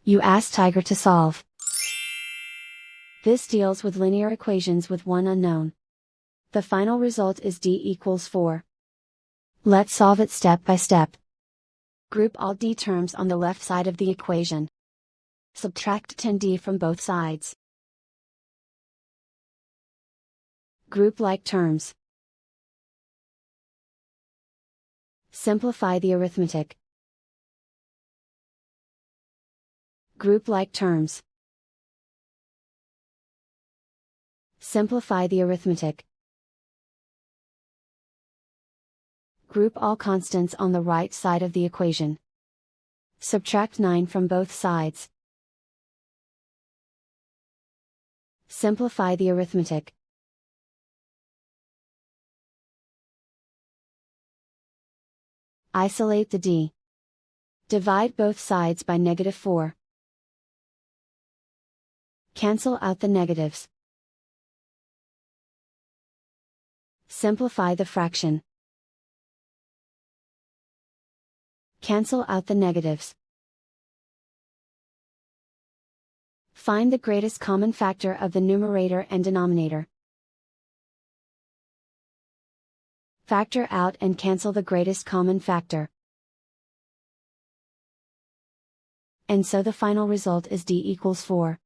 You ask Tiger to solve. This deals with linear equations with one unknown. The final result is d equals 4. Let's solve it step by step. Group all d terms on the left side of the equation. Subtract 10d from both sides. Group like terms. Simplify the arithmetic. Group like terms. Simplify the arithmetic. Group all constants on the right side of the equation. Subtract 9 from both sides. Simplify the arithmetic. Isolate the d. Divide both sides by -4. Cancel out the negatives. Simplify the fraction. Cancel out the negatives. Find the greatest common factor of the numerator and denominator. Factor out and cancel the greatest common factor. And so the final result is d equals 4.